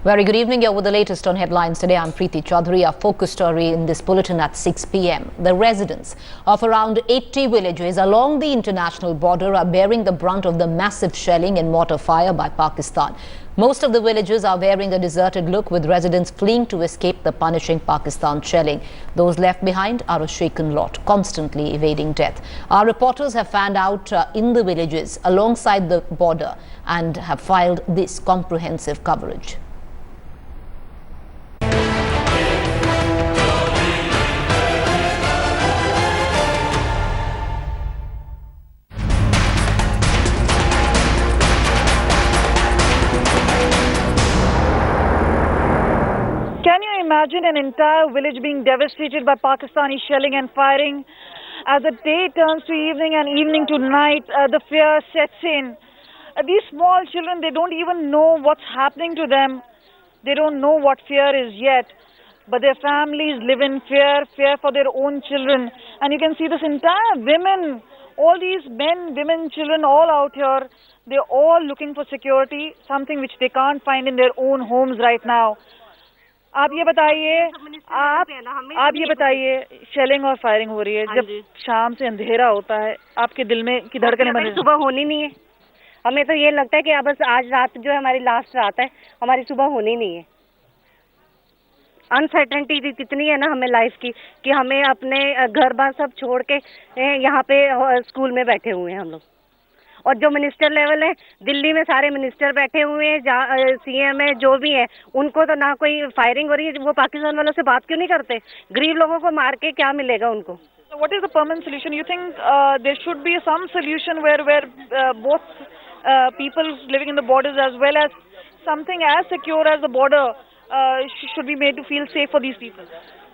Very good evening. You're with the latest on headlines today. I'm Preeti Chaudhary. Our focus story in this bulletin at 6 p.m. The residents of around 80 villages along the international border are bearing the brunt of the massive shelling and mortar fire by Pakistan. Most of the villages are wearing a deserted look, with residents fleeing to escape the punishing Pakistan shelling. Those left behind are a shaken lot, constantly evading death. Our reporters have fanned out in the villages alongside the border and have filed this comprehensive coverage. Imagine an entire village being devastated by Pakistani shelling and firing. As the day turns to evening and evening to night, the fear sets in. These small children, they don't even know what's happening to them. They don't know what fear is yet. But their families live in fear for their own children. And you can see this entire women, all these men, women, children all out here. They're all looking for security, something which they can't find in their own homes right now. आप ये बताइए shelling और firing हो रही है, जब शाम से अंधेरा होता है, आपके दिल में की धड़कनें बनी? सुबह होनी नहीं है। हमें तो ये लगता है कि बस आज रात जो है हमारी लास्ट रात है, हमारी सुबह होनी नहीं है। अनसर्टेनिटी कितनी है ना हमें लाइफ की, कि हमें अपने घर बार सब छोड़ के यहाँ पे स्कूल में बैठे हुए हैं हम लोग। और जो मिनिस्टर लेवल है, दिल्ली में सारे मिनिस्टर बैठे हुए हैं, सीएम है, जो भी है, उनको तो ना कोई फायरिंग हो रही है। वो पाकिस्तान वालों से बात क्यों नहीं करते? गरीब लोगों को मार के क्या मिलेगा उनको? What is the permanent solution? You think there should be some solution where both people living in the borders as well as something as secure as the border should be made to feel safe for these people?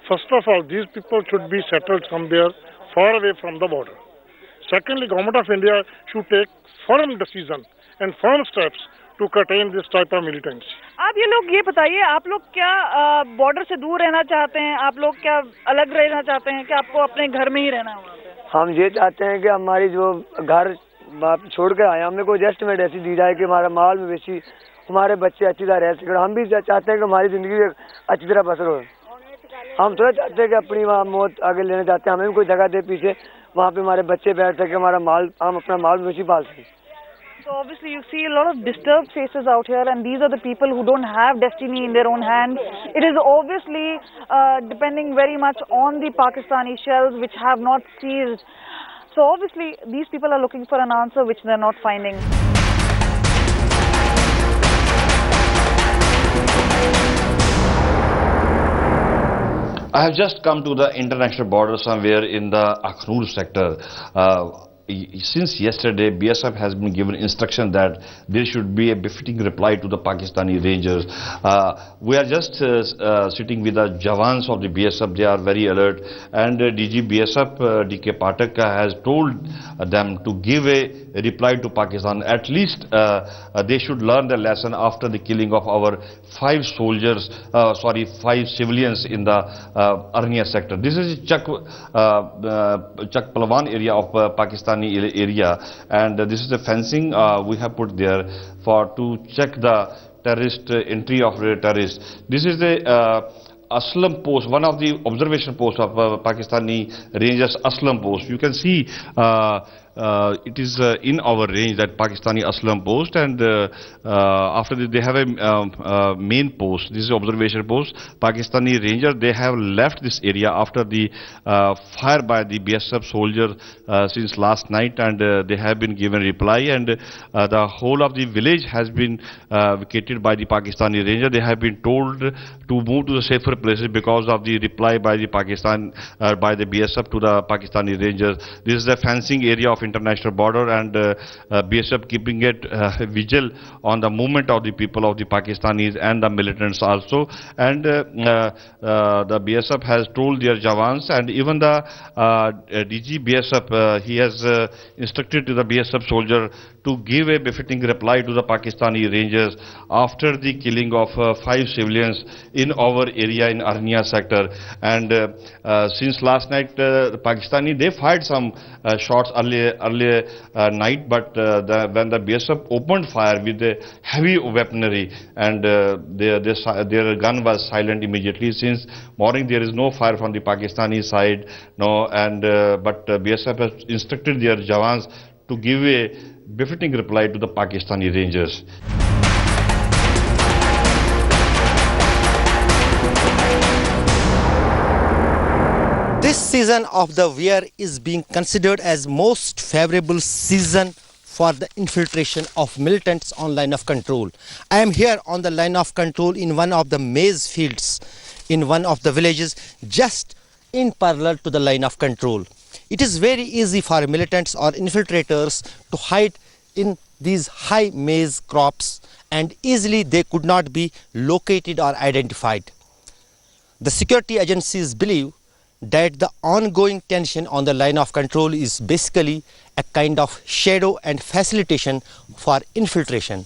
First of all, these people should be settled somewhere far away from the border. Secondly, Government of India should take firm decision and firm steps to contain this type of militants. आप ये लोग ये बताइए, आप लोग क्या border से दूर रहना चाहते हैं? आप लोग क्या अलग रहना चाहते हैं कि आपको अपने घर में ही रहना है वहाँ पे? हम ये चाहते हैं कि हमारी जो घर छोड़ कर आए, हमें कोई एडजस्टमेंट ऐसी दी जाए कि हमारा माल मवेशी, हमारे बच्चे अच्छी तरह रह सकें। हम भी चाहते हैं कि हमारी ज़िंदगी अच्छी तरह बसर हो। हम थोड़ा चाहते हैं कि अपनी वहाँ मौत आगे लेना चाहते हैं। हमें भी कोई जगह दे पीछे, वहाँ पे हमारे बच्चे बैठ सके, हमारा माल, हम अपना माल मवेशी पाल सकें। So obviously you see a lot of disturbed faces out here, and these are the people who don't have destiny in their own hands. It is obviously depending very much on the Pakistani shells which have not ceased. So obviously these people are looking for an answer which they're not finding. I have just come to the international border somewhere in the Akhnur sector. Since yesterday, BSF has been given instruction that there should be a befitting reply to the Pakistani rangers. We are just sitting with the Jawans of the BSF. They are very alert, and DG BSF DK Patak has told them to give a reply to Pakistan. At least they should learn the lesson after the killing of our 5 civilians in the Arnia sector. This is Chak Palwan area of Pakistan area, and this is the fencing we have put there to check the terrorist entry of the terrorists. This is the Aslam post, one of the observation posts of Pakistani Rangers, Aslam post. You can see it is in our range, that Pakistani Aslam post, and after this they have a main post. This is observation post. Pakistani Ranger, they have left this area after the fire by the BSF soldier since last night, and they have been given reply, and the whole of the village has been vacated by the Pakistani Ranger. They have been told to move to the safer places because of the reply by the by the BSF to the Pakistani Rangers. This is the fencing area of international border, and BSF keeping it vigil on the movement of the people of the Pakistanis and the militants also. And the BSF has told their Jawans, and even the DG BSF, he has instructed to the BSF soldier to give a befitting reply to the Pakistani Rangers after the killing of 5 civilians in our area in Arnia sector. And since last night, the Pakistani, they fired some shots earlier night, but when the BSF opened fire with the heavy weaponry, and their gun was silent immediately. Since morning there is no fire from the Pakistani side, no, and but BSF has instructed their Jawans to give a befitting reply to the Pakistani Rangers. This season of the year is being considered as most favorable season for the infiltration of militants on line of control. I am here on the line of control in one of the maize fields in one of the villages just in parallel to the line of control. It is very easy for militants or infiltrators to hide in these high maize crops, and easily they could not be located or identified. The security agencies believe that the ongoing tension on the line of control is basically a kind of shadow and facilitation for infiltration.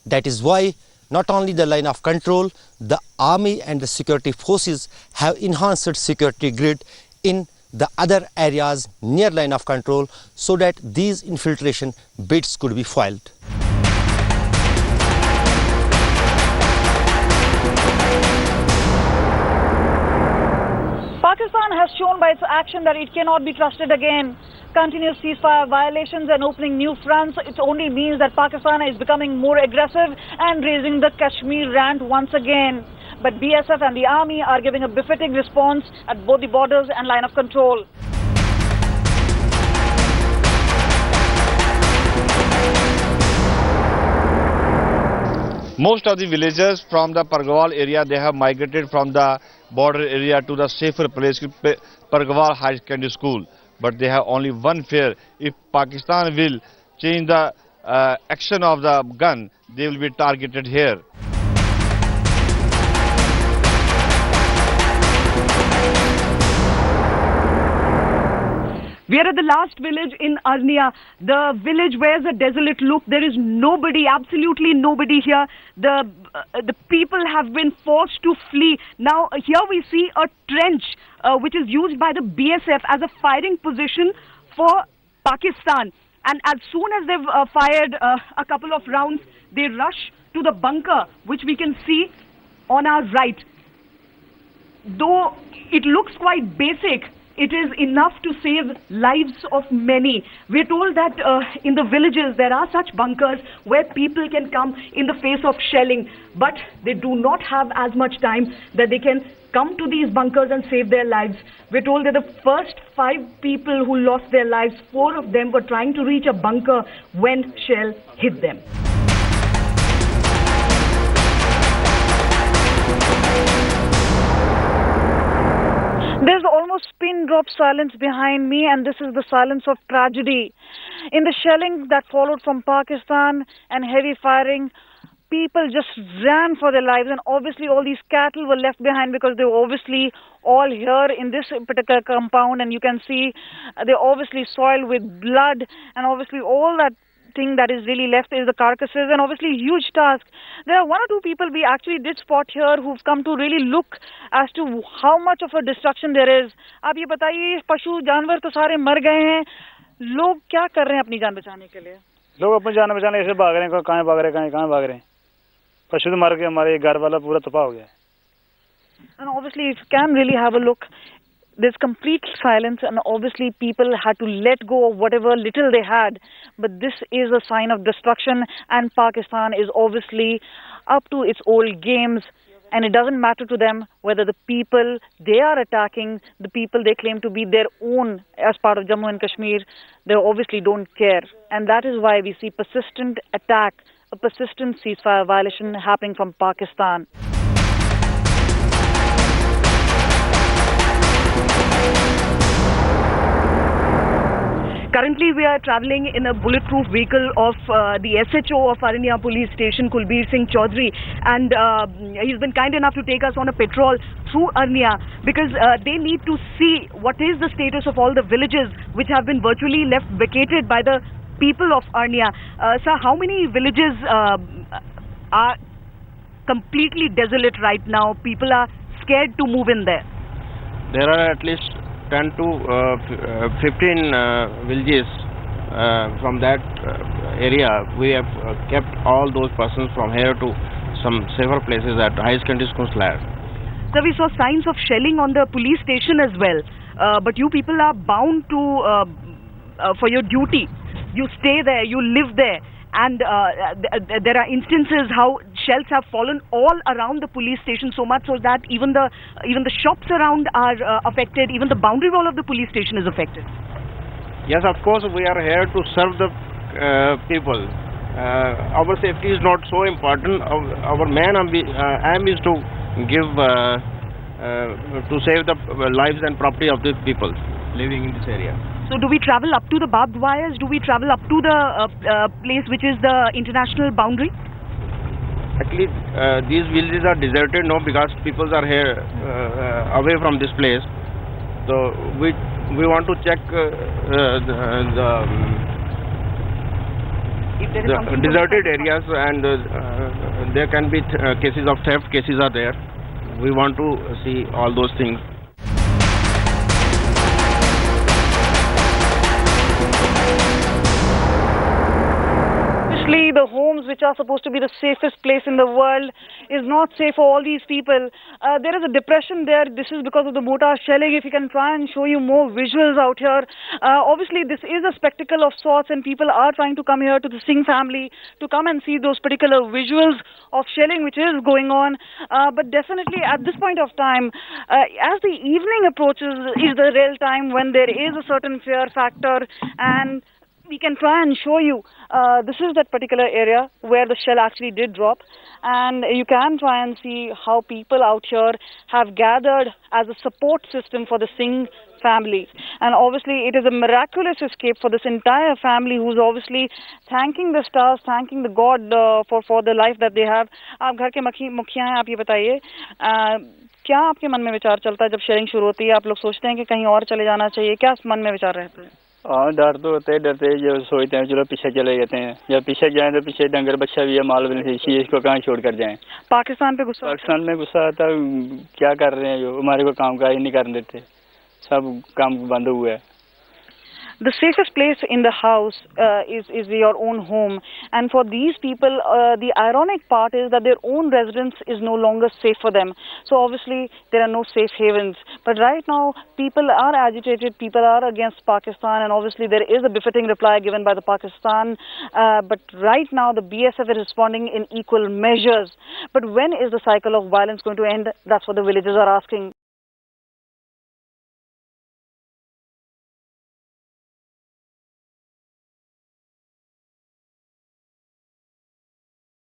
That is why not only the line of control, the army and the security forces have enhanced security grid in the other areas near line of control so that these infiltration bids could be foiled. Pakistan has shown by its action that it cannot be trusted again. Continuous ceasefire violations and opening new fronts, it only means that Pakistan is becoming more aggressive and raising the Kashmir rant once again. But BSF and the army are giving a befitting response at both the borders and line of control. Most of the villagers from the Pargawal area, they have migrated from the border area to the safer place, Pargawal High Secondary School. But they have only one fear: if Pakistan will change the action of the gun, they will be targeted here. We are at the last village in Arnia, the village wears a desolate look. There is nobody, absolutely nobody here. The people have been forced to flee. Now here we see a trench which is used by the BSF as a firing position for Pakistan. And as soon as they've fired a couple of rounds, they rush to the bunker, which we can see on our right. Though it looks quite basic, it is enough to save lives of many. We're told that in the villages there are such bunkers where people can come in the face of shelling, but they do not have as much time that they can come to these bunkers and save their lives. We're told that the first 5 people who lost their lives, 4 of them were trying to reach a bunker when shell hit them. There's almost pin drop silence behind me, and this is the silence of tragedy. In the shelling that followed from Pakistan and heavy firing, people just ran for their lives, and obviously all these cattle were left behind because they were obviously all here in this particular compound, and you can see they're obviously soiled with blood, and obviously all that thing that is really left is the carcasses, and obviously huge task. There are 1 or 2 people we actually did spot here who've come to really look as to how much of a destruction there is. आप ये बताइए, पशु जानवर तो सारे मर गए हैं, लोग क्या कर रहे हैं अपनी जान बचाने के लिए? लोग अपनी जान बचाने ऐसे भाग रहे हैं, कहाँ भाग रहे हैं, कहाँ भाग रहे हैं. पशु तो मर गए, हमारे घर वाला पूरा तबाह हो गया. And obviously if you can really have a look, there's complete silence, and obviously people had to let go of whatever little they had. But this is a sign of destruction, and Pakistan is obviously up to its old games, and it doesn't matter to them whether the people they are attacking, the people they claim to be their own as part of Jammu and Kashmir, they obviously don't care. And that is why we see persistent attack, a persistent ceasefire violation happening from Pakistan. Currently, we are traveling in a bulletproof vehicle of the SHO of Aranya Police Station, Kulbir Singh Chaudhary, and he's been kind enough to take us on a patrol through Aranya because they need to see what is the status of all the villages which have been virtually left vacated by the people of Arnia. Sir, how many villages are completely desolate right now? People are scared to move in there. There are at least 10 to 15 villages from that area. We have kept all those persons from here to some safer places at high secondary schools. So we saw signs of shelling on the police station as well. But you people are bound to for your duty. You stay there, you live there, and there are instances how shells have fallen all around the police station, so much so that even the shops around are affected. Even the boundary wall of the police station is affected. Yes, of course, we are here to serve the people. Our safety is not so important. Our main aim is to give to save the lives and property of the people living in this area. So do we travel up to the barbed wires? Do we travel up to the place which is the international boundary? Actually, these villages are deserted now because people are here away from this place. So we want to check the deserted areas, and there can be cases of theft. Cases are there. We want to see all those things. Obviously, the homes which are supposed to be the safest place in the world is not safe for all these people. There is a depression there. This is because of the mortar shelling. If you can try and show you more visuals out here. Obviously, this is a spectacle of sorts, and people are trying to come here to the Singh family to come and see those particular visuals of shelling which is going on. But definitely at this point of time, as the evening approaches, is the real time when there is a certain fear factor, and we can try and show you. This is that particular area where the shell actually did drop, and you can try and see how people out here have gathered as a support system for the Singh family. And obviously it is a miraculous escape for this entire family, who's obviously thanking the stars, thanking the God for the life that they have. आप घर के मुखिया हैं, आप ये बताइए क्या आपके मन में विचार चलता है जब शेयरिंग शुरू होती है? आप लोग सोचते हैं कि कहीं और चले जाना चाहिए? क्या मन में विचार रहते हैं? हाँ, डर तो होते हैं, डरते हैं, जो सोचते हैं चलो पीछे चले जाते हैं। जब पीछे जाएं तो पीछे डंगर बच्चा भी है, माल भी नहीं, इसको कहाँ छोड़ कर जाएं। पाकिस्तान पे गुस्सा? पाकिस्तान में गुस्सा आता, क्या कर रहे हैं, जो हमारे को काम का ही नहीं करने देते, सब काम बंद हुआ है। The safest place in the house is your own home, and for these people, the ironic part is that their own residence is no longer safe for them. So obviously there are no safe havens. But right now people are agitated, people are against Pakistan, and obviously there is a befitting reply given by the Pakistan. But right now the BSF is responding in equal measures. But when is the cycle of violence going to end? That's what the villagers are asking.